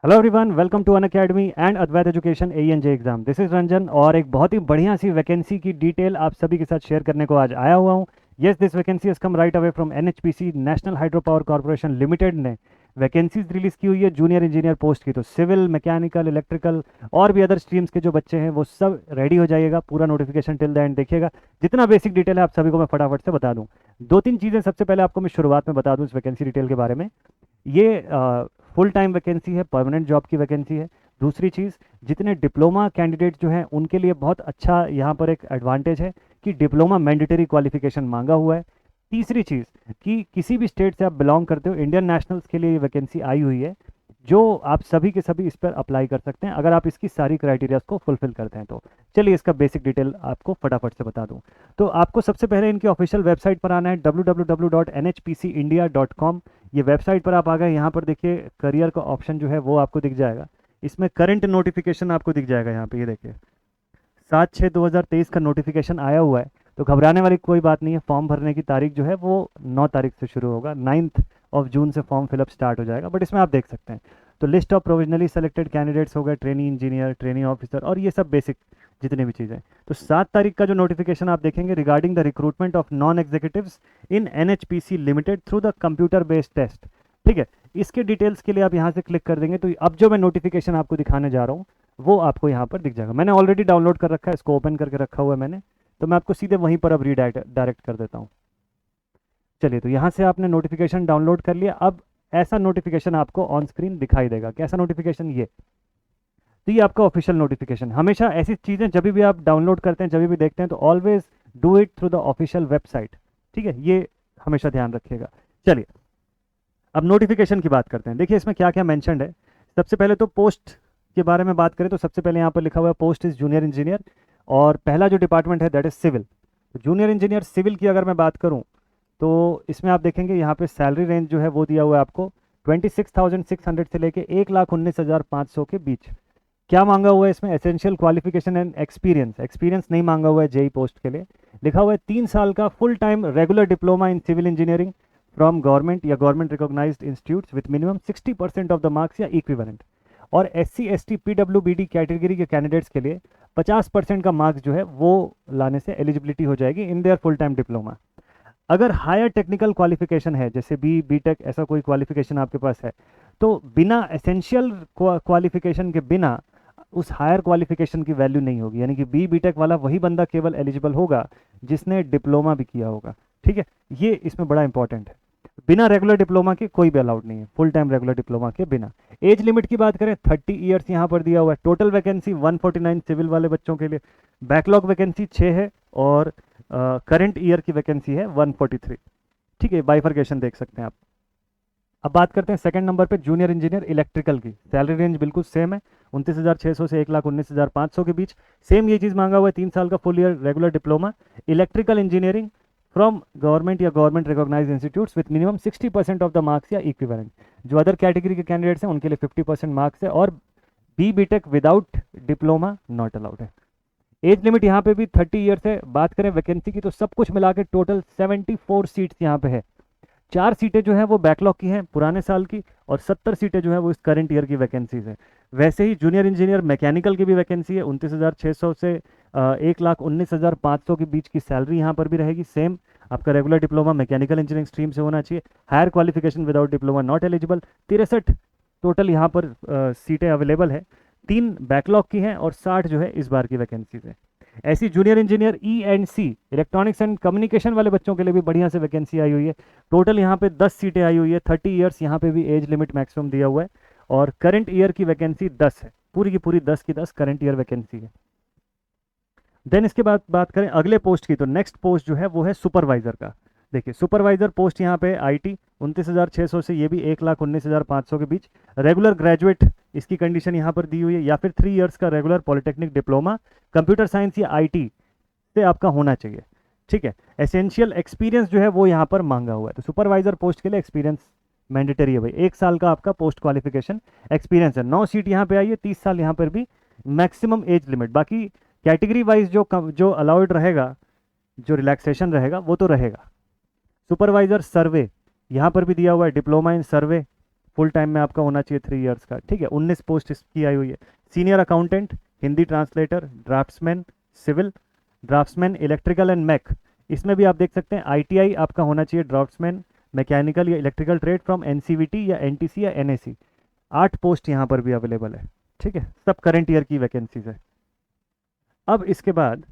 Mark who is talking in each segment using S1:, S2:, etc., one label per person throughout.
S1: Hello everyone, welcome to Unacademy and Advait education ANJ exam. This is Ranjan और एक बहुत ही बढ़िया सी वैकेंसी की डिटेल आप सभी के साथ शेयर करने को आज आया हुआ हूँ। Yes, this vacancy has come right away from NHPC, national hydro power corporation limited ने वैकेंसीज रिलीज की हुई है जूनियर इंजीनियर पोस्ट की। तो सिविल, मैकेनिकल, इलेक्ट्रिकल और भी अदर स्ट्रीम्स के जो बच्चे हैं वो सब रेडी हो जाइएगा। पूरा नोटिफिकेशन टिल द एंड देखिएगा। जितना बेसिक डिटेल है आप सभी को मैं फटाफट से बता दूं। दो तीन चीज़ें सबसे पहले आपको मैं शुरुआत में बता दूं इस वैकेंसी डिटेल के बारे में। ये फुल टाइम वैकेंसी है, परमानेंट जॉब की वैकेंसी है। दूसरी चीज़, जितने डिप्लोमा कैंडिडेट जो हैं उनके लिए बहुत अच्छा यहाँ पर एक एडवांटेज है कि डिप्लोमा मैंडेटरी क्वालिफिकेशन मांगा हुआ है। तीसरी चीज़ कि किसी भी स्टेट से आप बिलोंग करते हो, इंडियन नेशनल्स के लिए ये वैकेंसी आई हुई है, जो आप सभी के सभी इस पर अप्लाई कर सकते हैं अगर आप इसकी सारी क्राइटेरियाज को फुलफिल करते हैं तो। चलिए इसका बेसिक डिटेल आपको फटाफट से बता दूं। तो आपको सबसे पहले इनकी ऑफिशियल वेबसाइट पर आना है www.nhpcindia.com। ये वेबसाइट पर आप आ गए, यहाँ पर देखिए करियर का ऑप्शन जो है वो आपको दिख जाएगा। इसमें करंट नोटिफिकेशन आपको दिख जाएगा, यहाँ पे ये देखिए 7/6/2023 का नोटिफिकेशन आया हुआ है। तो घबराने वाली कोई बात नहीं है। फॉर्म भरने की तारीख जो है वो 9 तारीख से शुरू होगा, 9 जून से फॉर्म फिलअप स्टार्ट हो जाएगा। बट इसमें आप देख सकते हैं तो list of provisionally selected candidates हो गए, ट्रेनी इंजीनियर, ट्रेनी ऑफिसर और ये सब बेसिक जितने भी चीज़ें। तो 7 तारीख का जो नोटिफिकेशन आप देखेंगे regarding the recruitment of non executives in NHPC limited through the computer based test. ठीक है, इसके डिटेल्स के लिए आप यहाँ से क्लिक कर देंगे तो अब जो मैं नोटिफिकेशन आपको दिखाने जा रहा हूँ वो आपको यहाँ पर दिख जाएगा। मैंने ऑलरेडी डाउनलोड कर रखा है, इसको ओपन करके रखा हुआ है मैंने। तो मैं आपको सीधे वहीं पर अब डायरेक्ट कर देता हूँ। चलिए, तो यहाँ से आपने नोटिफिकेशन डाउनलोड कर लिया। अब ऐसा नोटिफिकेशन आपको ऑन स्क्रीन दिखाई देगा। कैसा नोटिफिकेशन? ये तो ये आपका ऑफिशियल नोटिफिकेशन। हमेशा ऐसी चीज़ें जब भी आप डाउनलोड करते हैं, जब भी देखते हैं, तो always do it through the official website. ठीक है, ये हमेशा ध्यान रखिएगा। चलिए, अब नोटिफिकेशन की बात करते हैं। देखिए इसमें क्या क्या मैंशनड है। सबसे पहले तो पोस्ट के बारे में बात करें तो सबसे पहले यहाँ पर लिखा हुआ है पोस्ट इज जूनियर इंजीनियर, और पहला जो डिपार्टमेंट है that is civil. Junior engineer civil की अगर मैं बात करूँ तो इसमें आप देखेंगे यहाँ पे सैलरी रेंज जो है वो दिया हुआ है आपको 26,600 से लेके 1,19,500 के बीच। क्या मांगा हुआ है इसमें? Essential qualification and experience. Experience नहीं मांगा हुआ है जेई पोस्ट के लिए। लिखा हुआ है 3 साल का full time regular diploma in civil engineering from government या government recognized institutes with minimum 60% of the marks या इक्विवेलेंट। और SC ST PWBD कैटेगरी के कैंडिडेट्स के लिए 50% का मार्क्स जो है वो लाने से एलिजिबिलिटी हो जाएगी in their full time diploma. अगर हायर टेक्निकल क्वालिफिकेशन है, जैसे B.Tech ऐसा कोई क्वालिफिकेशन आपके पास है, तो बिना एसेंशियल क्वालिफिकेशन के बिना उस हायर क्वालिफिकेशन की वैल्यू नहीं होगी। यानी कि B.Tech वाला वही बंदा केवल एलिजिबल होगा जिसने डिप्लोमा भी किया होगा। ठीक है, ये इसमें बड़ा इंपॉर्टेंट है। बिना रेगुलर डिप्लोमा के कोई भी अलाउड नहीं है, फुल टाइम रेगुलर डिप्लोमा के बिना। एज लिमिट की बात करें 30 ईयर्स यहाँ पर दिया हुआ है। टोटल वैकेंसी 149 सिविल वाले बच्चों के लिए। बैकलॉग वैकेंसी 6 है और करंट ईयर की वैकेंसी है 143। ठीक है, बाइफर्केशन देख सकते हैं आप। अब बात करते हैं सेकंड नंबर पे जूनियर इंजीनियर इलेक्ट्रिकल की। सैलरी रेंज बिल्कुल सेम है, 29,600 से 1,19,500 के बीच। सेम ये चीज़ मांगा हुआ है, 3 साल का full year regular diploma electrical engineering from government या government recognize institutes with minimum 60% of the marks या इक्विवेलेंट। जो अदर कैटेगरी के कैंडिडेट्स हैं उनके लिए 50% मार्क्स है, और B.Tech without diploma not allowed है। एज लिमिट यहाँ पे भी 30 ईयर्स है। बात करें वैकेंसी की तो सब कुछ मिला के टोटल 74 सीट्स यहाँ पे है। 4 सीटें जो हैं वो बैकलॉग की हैं पुराने साल की, और 70 सीटें जो हैं वो इस करंट ईयर की वैकेंसीज हैं। वैसे ही जूनियर इंजीनियर मैकेनिकल की भी वैकेंसी है, 29,600 से 1,19,500 के बीच की सैलरी यहाँ पर भी रहेगी। सेम आपका regular diploma mechanical engineering stream से होना चाहिए। Higher qualification without diploma not eligible. 63 total यहाँ पर सीटें अवेलेबल है। 3 बैकलॉग की हैं और 60 जो है इस बार की वैकेंसीज है। ऐसी junior engineer E&C electronics and communication वाले बच्चों के लिए भी बढ़िया से वैकेंसी आई हुई है। टोटल यहाँ पे 10 सीटें आई हुई है। 30 ईयर्स यहाँ पे भी एज लिमिट मैक्सिमम दिया हुआ है, और करंट ईयर की वैकेंसी 10 है। पूरी की पूरी 10 की 10 करंट ईयर वैकेंसी है। देन इसके बाद बात करें अगले पोस्ट की, तो नेक्स्ट पोस्ट जो है वो है सुपरवाइजर का। देखिए सुपरवाइजर पोस्ट यहाँ पे IT 29,600 से ये भी 1,19,500 के बीच। रेगुलर ग्रेजुएट इसकी कंडीशन यहाँ पर दी हुई है, या फिर 3 इयर्स का regular polytechnic diploma computer science या IT से आपका होना चाहिए। ठीक है, एसेंशियल एक्सपीरियंस जो है वो यहाँ पर मांगा हुआ है। तो सुपरवाइजर पोस्ट के लिए एक्सपीरियंस मैंडेटरी है भाई, 1 साल का आपका पोस्ट क्वालिफिकेशन एक्सपीरियंस है। 9 सीट यहाँ पे आई है, 30 साल यहाँ पर भी मैक्सिमम एज लिमिट। बाकी कैटेगरी वाइज जो अलाउड रहेगा, जो रिलैक्सेशन रहेगा वो तो रहेगा। सुपरवाइजर सर्वे यहाँ पर भी दिया हुआ है, diploma in survey full time में आपका होना चाहिए 3 इयर्स का, ठीक है। 19 पोस्ट इसकी आई हुई है। Senior accountant, Hindi translator, draftsman civil, draftsman electrical and mech, इसमें भी आप देख सकते हैं आईटीआई आपका होना चाहिए ड्राफ्ट्समैन मैकेनिकल या इलेक्ट्रिकल ट्रेड फ्रॉम एनसीवीटी या एनटीसी या एनएसी। 8 पोस्ट यहाँ पर भी अवेलेबल है, ठीक है। सब करंट ईयर की वैकेंसीज है। अब इसके बाद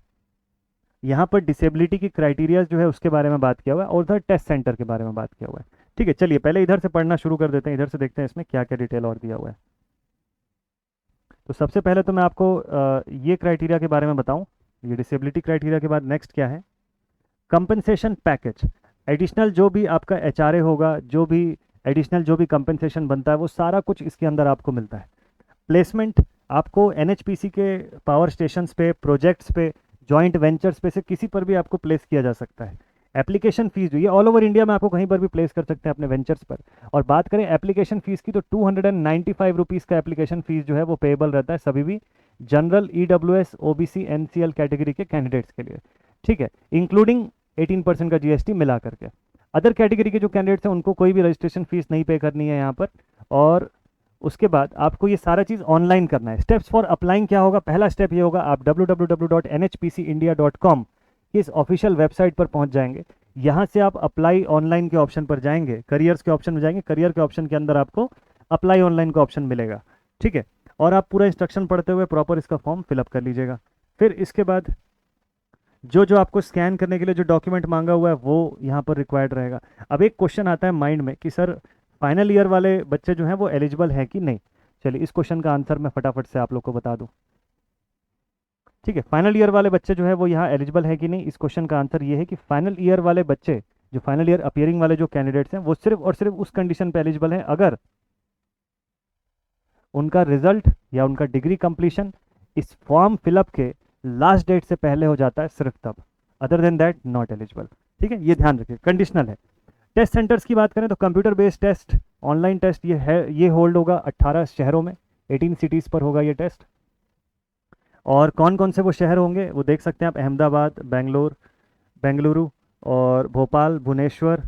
S1: यहाँ पर डिसेबिलिटी की क्राइटेरिया जो है उसके बारे में बात किया हुआ है और उधर टेस्ट सेंटर के बारे में बात किया हुआ है, ठीक है। चलिए पहले इधर से पढ़ना शुरू कर देते हैं, इधर से देखते हैं इसमें क्या क्या डिटेल और दिया हुआ है। तो सबसे पहले तो मैं आपको ये क्राइटेरिया के बारे में बताऊं, ये डिसेबिलिटी क्राइटेरिया के बाद नेक्स्ट क्या है, कंपनसेशन पैकेज। एडिशनल जो भी आपका एचआरए होगा, जो भी एडिशनल जो भी कंपनसेशन बनता है वो सारा कुछ इसके अंदर आपको मिलता है। प्लेसमेंट आपको एनएचपीसी के पावर स्टेशंस पे, प्रोजेक्ट्स पे, जॉइंट वेंचर्स पे से किसी पर भी आपको प्लेस किया जा सकता है। एप्लीकेशन फीस जो ये ऑल ओवर इंडिया में आपको कहीं पर भी प्लेस कर सकते हैं अपने वेंचर्स पर। और बात करें एप्लीकेशन फीस की तो 295 रुपीज़ का एप्लीकेशन फीस जो है वो पेएबल रहता है सभी भी general, EWS, OBC, NCL category के कैंडिडेट्स के लिए, ठीक है, इंक्लूडिंग 18% का जीएसटी मिला करके। अदर कैटेगरी के जो कैंडिडेट्स हैं उनको कोई भी रजिस्ट्रेशन फीस नहीं पे करनी है यहाँ पर। और उसके बाद आपको ये सारा चीज़ ऑनलाइन करना है। स्टेप्स फॉर अप्लाइंग क्या होगा, पहला स्टेप ये होगा, आप www.nhpcindia.com की इस ऑफिशियल वेबसाइट पर पहुंच जाएंगे। यहाँ से आप अप्लाई ऑनलाइन के ऑप्शन पर जाएंगे, करियर्स के ऑप्शन में जाएंगे, करियर के ऑप्शन के अंदर आपको अप्लाई ऑनलाइन का ऑप्शन मिलेगा, ठीक है। और आप पूरा इंस्ट्रक्शन पढ़ते हुए प्रॉपर इसका फॉर्म फिलअप कर लीजिएगा। फिर इसके बाद जो जो आपको स्कैन करने के लिए जो डॉक्यूमेंट मांगा हुआ है वो यहाँ पर रिक्वायर्ड रहेगा। अब एक क्वेश्चन आता है माइंड में कि सर फाइनल ईयर वाले बच्चे जो हैं वो एलिजिबल है कि नहीं। चलिए इस क्वेश्चन का आंसर मैं फटाफट से आप लोग को बता दूं, ठीक है। फाइनल ईयर वाले बच्चे जो है वो यहाँ एलिजिबल है कि नहीं, इस क्वेश्चन का आंसर ये है कि फाइनल ईयर वाले बच्चे, जो फाइनल ईयर अपियरिंग वाले जो कैंडिडेट्स हैं वो सिर्फ और सिर्फ उस कंडीशन पे एलिजिबल हैं अगर उनका रिजल्ट या उनका डिग्री कंप्लीशन इस फॉर्म फिलअप के लास्ट डेट से पहले हो जाता है, सिर्फ तब। Other than that not eligible, ठीक है। ये ध्यान रखिए, कंडीशनल है। टेस्ट सेंटर्स की बात करें तो computer based test, online test ये है, ये होल्ड होगा 18 शहरों में, 18 सिटीज़ पर होगा ये टेस्ट। और कौन कौन से वो शहर होंगे वो देख सकते हैं आप, अहमदाबाद, बेंगलुरु और भोपाल, भुवनेश्वर,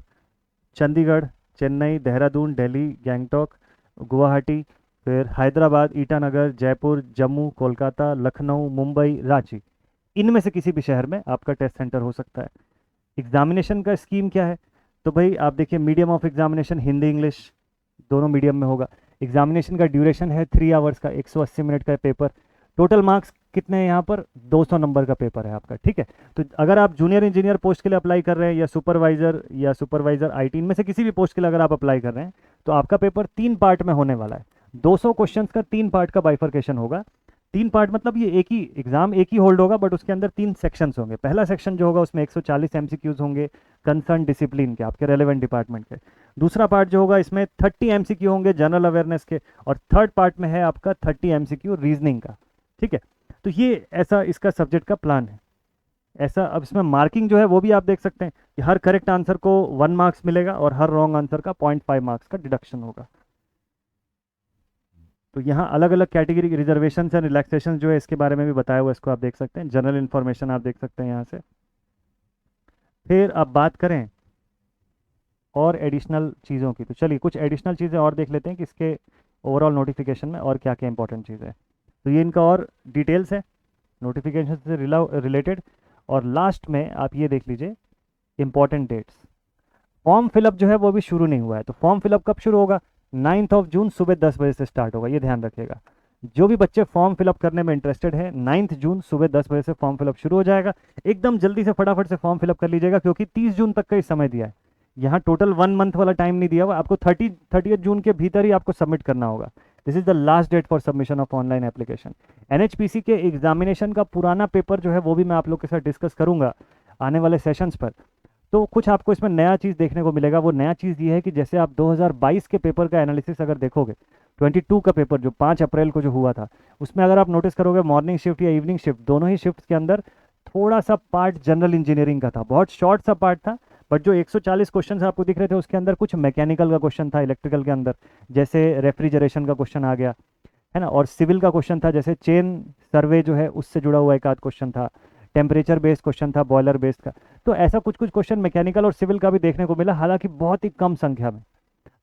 S1: चंडीगढ़, चेन्नई, देहरादून, दिल्ली, गैंगटॉक, गुवाहाटी, फिर हैदराबाद, ईटानगर, जयपुर, जम्मू, कोलकाता, लखनऊ, मुंबई, रांची। इनमें से किसी भी शहर में आपका टेस्ट सेंटर हो सकता है। एग्जामिनेशन का स्कीम क्या है, तो भाई आप देखिए medium of examination Hindi English दोनों मीडियम में होगा। एग्जामिनेशन का ड्यूरेशन है 3 आवर्स का, 180 मिनट का पेपर। टोटल मार्क्स कितने हैं यहाँ पर, 200 नंबर का पेपर है आपका, ठीक है। तो अगर आप जूनियर इंजीनियर पोस्ट के लिए अप्लाई कर रहे हैं या सुपरवाइजर आईटी, इनमें से किसी भी पोस्ट के लिए अगर आप अप्लाई कर रहे हैं तो आपका पेपर 3 पार्ट में होने वाला है। 200 क्वेश्चन का 3 पार्ट का बाइफर्केशन होगा। 3 पार्ट मतलब ये एक ही एग्जाम एक ही होल्ड होगा बट उसके अंदर 3 सेक्शंस होंगे। पहला सेक्शन जो होगा उसमें 140 एमसीक्यूज होंगे कंसर्न डिसिप्लिन के, आपके रेलेवेंट डिपार्टमेंट के। दूसरा पार्ट जो होगा इसमें 30 एमसीक्यू होंगे जनरल अवेयरनेस के, और थर्ड पार्ट में है आपका 30 एमसीक्यू रीजनिंग का, ठीक है। तो ये ऐसा इसका सब्जेक्ट का प्लान है ऐसा। अब इसमें मार्किंग जो है वो भी आप देख सकते हैं कि हर करेक्ट आंसर को 1 मार्क्स मिलेगा और हर रॉन्ग आंसर का 0.5 मार्क्स का डिडक्शन होगा। तो यहाँ अलग अलग कैटेगरी रिजर्वेशन एंड रिलैक्सेशन जो है इसके बारे में भी बताया हुआ है, इसको आप देख सकते हैं। जनरल इन्फॉर्मेशन आप देख सकते हैं यहाँ से। फिर अब बात करें और एडिशनल चीज़ों की, तो चलिए कुछ एडिशनल चीज़ें और देख लेते हैं कि इसके ओवरऑल नोटिफिकेशन में और क्या क्या इंपॉर्टेंट चीज़ है। तो ये इनका और डिटेल्स है नोटिफिकेशन से रिलेटेड। और लास्ट में आप ये देख लीजिए इंपॉर्टेंट डेट्स। फॉर्म फिलअप जो है वो भी शुरू नहीं हुआ है, तो फॉर्म फिलअप कब शुरू होगा, 9 जून सुबह 10 बजे से स्टार्ट होगा, ये ध्यान रखिएगा। जो भी बच्चे फॉर्म फिलअप करने में इंटरेस्टेड है 9 जून सुबह 10 बजे से फॉर्म फिलअप शुरू हो जाएगा। एकदम जल्दी से फटाफट से फॉर्म फिलअप कर लीजिएगा क्योंकि 30 जून तक का ही समय दिया है। यहाँ टोटल 1 मंथ वाला टाइम नहीं दिया हुआ, आपको 30 जून के भीतर ही आपको सबमिट करना होगा। This is the last date for submission of online application. NHPC के एग्जामिनेशन का पुराना पेपर जो है वो भी मैं आप लोग के साथ डिस्कस करूंगा आने वाले सेशंस पर। तो कुछ आपको इसमें नया चीज़ देखने को मिलेगा। वो नया चीज़ ये है कि जैसे आप 2022 के पेपर का एनालिसिस अगर देखोगे, 22 का पेपर जो 5 अप्रैल को जो हुआ था, उसमें अगर आप नोटिस करोगे मॉर्निंग शिफ्ट या इवनिंग शिफ्ट दोनों ही शिफ्ट के अंदर थोड़ा सा पार्ट जनरल इंजीनियरिंग का था, बहुत शॉर्ट सा पार्ट था। बट जो 140 क्वेश्चन आपको दिख रहे थे उसके अंदर कुछ मैकेनिकल का क्वेश्चन था, इलेक्ट्रिकल के अंदर जैसे रेफ्रिजरेशन का क्वेश्चन आ गया है ना, और सिविल का क्वेश्चन था जैसे चेन सर्वे जो है उससे जुड़ा हुआ एक आध क्वेश्चन था, टेम्परेचर बेस्ड क्वेश्चन था, बॉयलर बेस्ड का। तो ऐसा कुछ कुछ क्वेश्चन मैकेनिकल और सिविल का भी देखने को मिला, हालांकि बहुत ही कम संख्या में।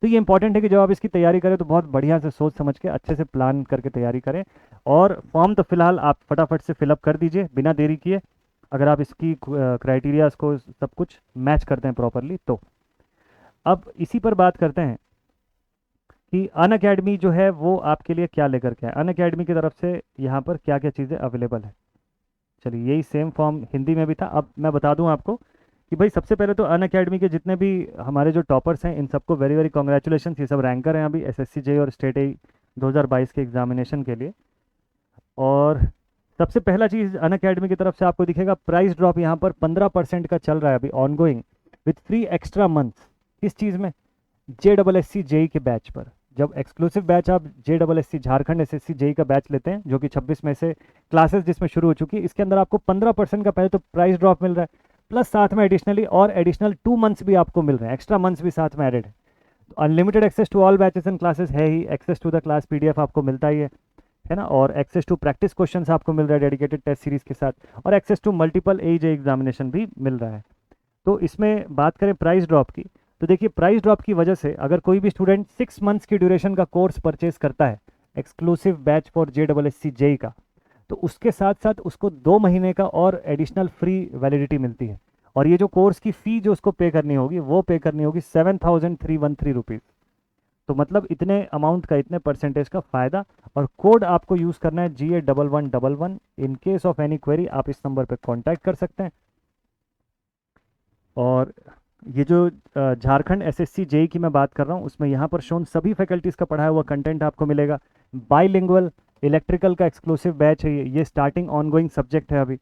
S1: तो ये इंपॉर्टेंट है कि जब आप इसकी तैयारी करें तो बहुत बढ़िया से सोच समझ के अच्छे से प्लान करके तैयारी करें। और फॉर्म तो फिलहाल आप फटाफट से फिलअप कर दीजिए बिना देरी किए, अगर आप इसकी क्राइटेरियाज को सब कुछ मैच करते हैं प्रॉपरली तो। अब इसी पर बात करते हैं कि अन अकेडमी जो है वो आपके लिए क्या लेकर के है, अन अकेडमी की तरफ से यहाँ पर क्या क्या चीज़ें अवेलेबल है। चलिए यही सेम फॉर्म हिंदी में भी था। अब मैं बता दूं आपको कि भाई सबसे पहले तो अन अकेडमी के जितने भी हमारे जो टॉपर्स हैं इन सबको वेरी वेरी कॉन्ग्रेचुलेशन, ये सब रैंकर हैं अभी एसएससी जे और स्टेट ए 2022 के एग्जामिनेशन के लिए। और सबसे पहला चीज़ अन अकेडमी की तरफ से आपको दिखेगा प्राइस ड्रॉप यहाँ पर 15% का चल रहा है अभी on going with 3 extra months. किस चीज़ में? JSSC जेई के बैच पर। जब एक्सक्लूसिव बैच आप JSSC झारखंड एसएससी जेई का बैच लेते हैं जो कि 26 में से क्लासेस जिसमें शुरू हो चुकी है, इसके अंदर आपको 15% का पहले तो प्राइस ड्रॉप मिल रहा है, प्लस साथ में एडिशनली और एडिशनल 2 मंथ्स भी आपको मिल रहे हैं, एक्स्ट्रा मंथ्स भी साथ में एडेड है। तो unlimited access to all batches and classes है ही, access to the class PDF आपको मिलता ही है ना, और एक्सेस टू प्रैक्टिस क्वेश्चंस आपको मिल रहा है डेडिकेटेड टेस्ट सीरीज के साथ, और access to multiple AJ examination भी मिल रहा है। तो इसमें बात करें प्राइस ड्रॉप की, तो देखिए प्राइस ड्रॉप की वजह से अगर कोई भी स्टूडेंट 6 मंथ्स की ड्यूरेशन का कोर्स परचेज करता है exclusive batch for JSSC JE का, तो उसके साथ साथ उसको 2 महीने का और एडिशनल फ्री वैलिडिटी मिलती है। और ये जो कोर्स की फ़ी जो उसको पे करनी होगी वो पे करनी होगी 7,313 रुपीज़। तो मतलब इतने अमाउंट का, इतने परसेंटेज का फ़ायदा। और कोड आपको यूज़ करना है GA1111। In case of any query आप इस नंबर पर कॉन्टैक्ट कर सकते हैं। और ये जो झारखंड एसएससी जेई की मैं बात कर रहा हूँ उसमें यहाँ पर शोन सभी फैकल्टीज़ का पढ़ाया हुआ कंटेंट आपको मिलेगा। बाईलिंगुअल इलेक्ट्रिकल का एक्सक्लूसिव बैच है ये स्टार्टिंग ऑनगोइंग सब्जेक्ट है अभी,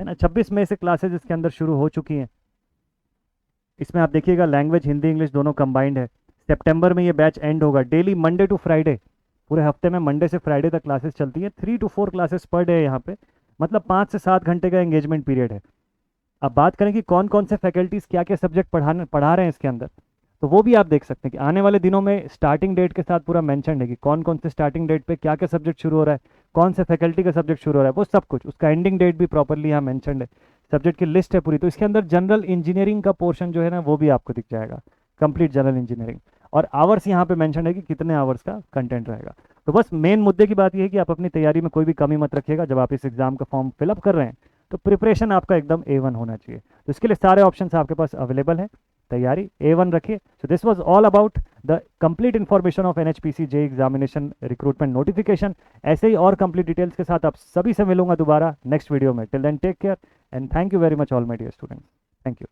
S1: है ना। 26 मई से क्लासेज इसके अंदर शुरू हो चुकी हैं। इसमें आप देखिएगा लैंग्वेज हिंदी इंग्लिश दोनों कंबाइंड है। सितंबर में ये बैच एंड होगा। डेली मंडे टू फ्राइडे, पूरे हफ्ते में मंडे से फ्राइडे तक क्लासेस चलती है। 3 to 4 क्लासेस पर डे है यहाँ पे, मतलब 5 से 7 घंटे का एंगेजमेंट पीरियड है। अब बात करें कि कौन कौन से फैकल्टीज़ क्या क्या सब्जेक्ट पढ़ा रहे हैं इसके अंदर, तो वो भी आप देख सकते हैं कि आने वाले दिनों में स्टार्टिंग डेट के साथ पूरा मेंशन है कि कौन कौन से स्टार्टिंग डेट पे क्या क्या सब्जेक्ट शुरू हो रहा है, कौन से फैकल्टी का सब्जेक्ट शुरू हो रहा है, वो सब कुछ, उसका एंडिंग डेट भी प्रॉपरली यहाँ मेंशन है, सब्जेक्ट की लिस्ट है पूरी। तो इसके अंदर जनरल इंजीनियरिंग का पोर्शन जो है ना वो भी आपको दिख जाएगा, कंप्लीट जनरल इंजीनियरिंग। और आवर्स यहाँ पे मेंशन है कि कितने आवर्स का कंटेंट रहेगा। तो बस मेन मुद्दे की बात यह है कि आप अपनी तैयारी में कोई भी कमी मत रखिएगा। जब आप इस एग्जाम का फॉर्म फिलअप कर रहे हैं तो प्रिपरेशन आपका एकदम A1 होना चाहिए। तो इसके लिए सारे ऑप्शंस आपके पास अवेलेबल हैं, तैयारी A1 रखिए। So this was all about the complete information of NHPC J examination recruitment notification. ऐसे ही और कंप्लीट डिटेल्स के साथ आप सभी से मिलूंगा दोबारा नेक्स्ट वीडियो में। Till then take care and thank you very much all my dear students. Thank you.